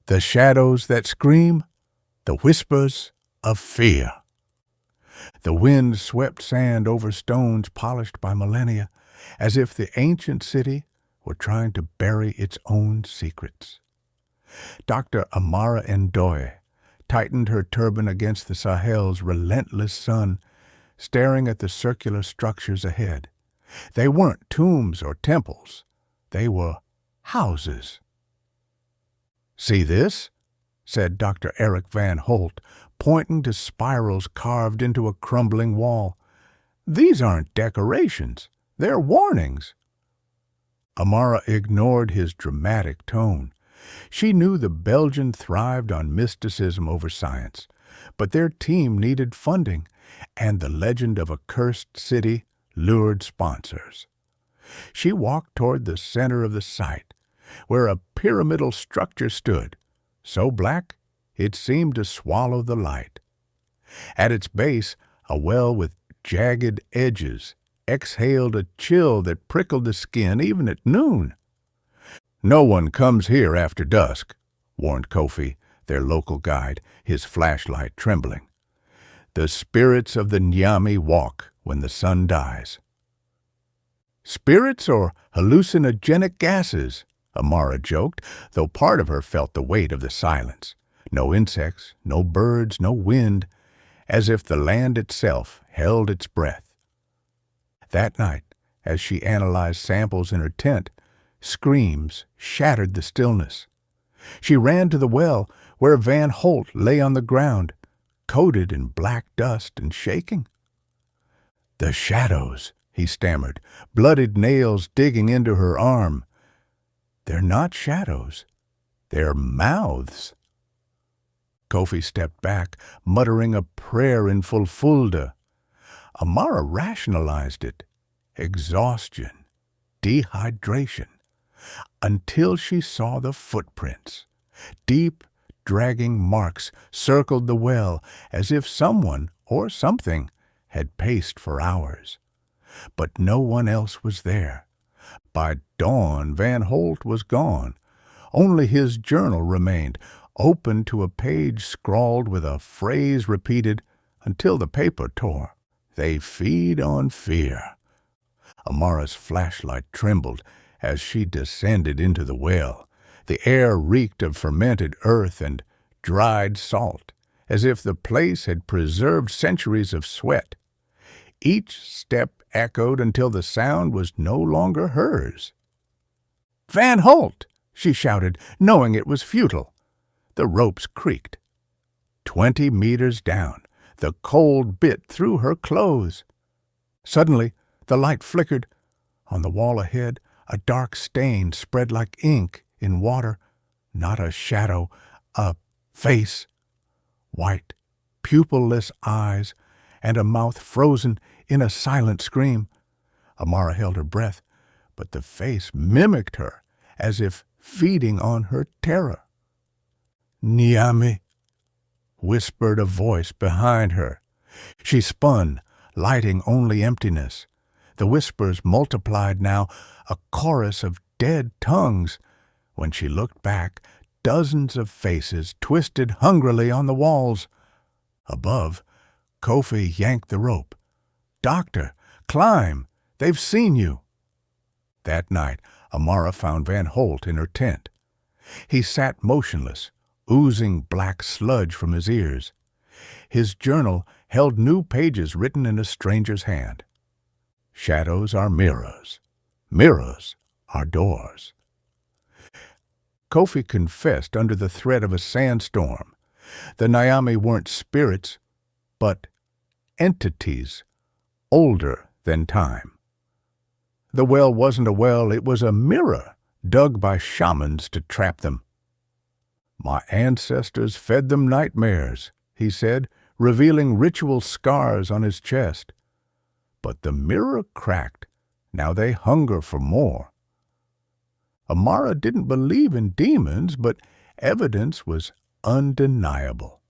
The shadows that scream, the whispers of fear. The wind swept sand over stones polished by millennia, as if the ancient city were trying to bury its own secrets. Dr. Amara Ndoye tightened her turban against the Sahel's relentless sun, staring at the circular structures ahead. They weren't tombs or temples. They were houses. "See this?" said Dr. Eric Van Holt, pointing to spirals carved into a crumbling wall. "These aren't decorations. They're warnings." Amara ignored his dramatic tone. She knew the Belgian thrived on mysticism over science, but their team needed funding, and the legend of a cursed city lured sponsors. She walked toward the center of the site, where a pyramidal structure stood, so black it seemed to swallow the light. At its base, a well with jagged edges exhaled a chill that prickled the skin even at noon. "No one comes here after dusk," warned Kofi, their local guide, his flashlight trembling. "The spirits of the Nyami walk when the sun dies." "Spirits or hallucinogenic gases?" Amara joked, though part of her felt the weight of the silence. No insects, no birds, no wind, as if the land itself held its breath. That night, as she analyzed samples in her tent, screams shattered the stillness. She ran to the well, where Van Holt lay on the ground, coated in black dust and shaking. "The shadows," he stammered, bloodied nails digging into her arm. "They're not shadows. They're mouths." Kofi stepped back, muttering a prayer in Fulfulde. Amara rationalized it. Exhaustion, dehydration, until she saw the footprints. Deep, dragging marks circled the well as if someone or something had paced for hours. But no one else was there. By dawn, Van Holt was gone. Only his journal remained, open to a page scrawled with a phrase repeated until the paper tore. "They feed on fear." Amara's flashlight trembled as she descended into the well. The air reeked of fermented earth and dried salt, as if the place had preserved centuries of sweat. Each step echoed until the sound was no longer hers. "Van Holt!" she shouted, knowing it was futile. The ropes creaked. 20 meters down, the cold bit through her clothes. Suddenly, the light flickered. On the wall ahead, a dark stain spread like ink in water. Not a shadow, a face. White, pupilless eyes, and a mouth frozen in a silent scream. Amara held her breath, but the face mimicked her, as if feeding on her terror. "Nyami," whispered a voice behind her. She spun, lighting only emptiness. The whispers multiplied now, a chorus of dead tongues. When she looked back, dozens of faces twisted hungrily on the walls. Above, Kofi yanked the rope. "Doctor, climb! They've seen you!" That night, Amara found Van Holt in her tent. He sat motionless, oozing black sludge from his ears. His journal held new pages written in a stranger's hand. "Shadows are mirrors. Mirrors are doors." Kofi confessed under the threat of a sandstorm. The Nyami weren't spirits, but entities, older than time. The well wasn't a well, it was a mirror, dug by shamans to trap them. "My ancestors fed them nightmares," he said, revealing ritual scars on his chest. But the mirror cracked. Now they hunger for more. Amara didn't believe in demons, but evidence was undeniable.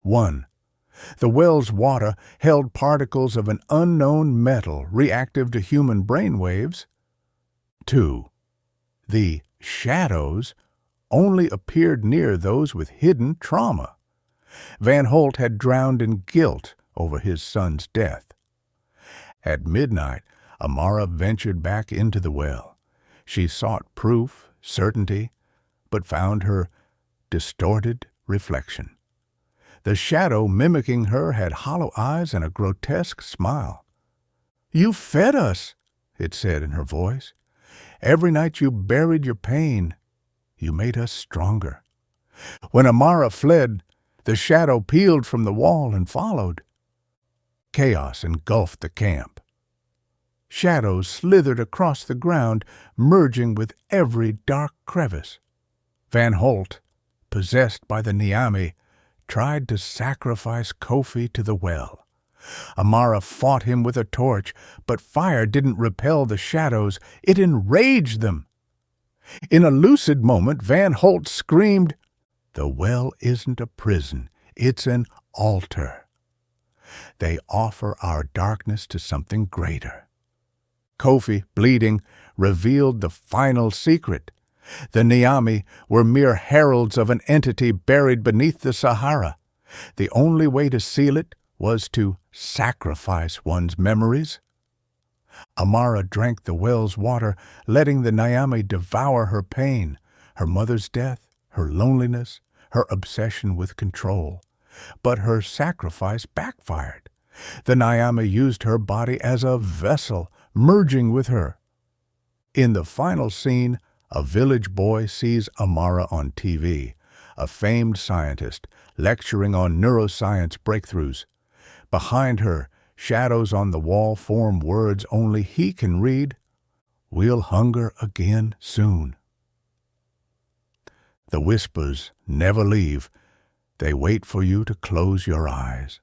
1. The well's water held particles of an unknown metal reactive to human brain waves. 2. The shadows only appeared near those with hidden trauma. Van Holt had drowned in guilt over his son's death. At midnight, Amara ventured back into the well. She sought proof, certainty, but found her distorted reflection. The shadow mimicking her had hollow eyes and a grotesque smile. "You fed us," it said in her voice. "Every night you buried your pain. You made us stronger." When Amara fled, the shadow peeled from the wall and followed. Chaos engulfed the camp. Shadows slithered across the ground, merging with every dark crevice. Van Holt, possessed by the Niami, tried to sacrifice Kofi to the well. Amara fought him with a torch, but fire didn't repel the shadows, it enraged them. In a lucid moment, Van Holt screamed, "The well isn't a prison, it's an altar. They offer our darkness to something greater." Kofi, bleeding, revealed the final secret. The Niami were mere heralds of an entity buried beneath the Sahara. The only way to seal it was to sacrifice one's memories. Amara drank the well's water, letting the Niami devour her pain, her mother's death, her loneliness, her obsession with control. But her sacrifice backfired. The Niami used her body as a vessel, merging with her. In the final scene, a village boy sees Amara on TV, a famed scientist lecturing on neuroscience breakthroughs. Behind her, shadows on the wall form words only he can read. "We'll hunger again soon." The whispers never leave. They wait for you to close your eyes.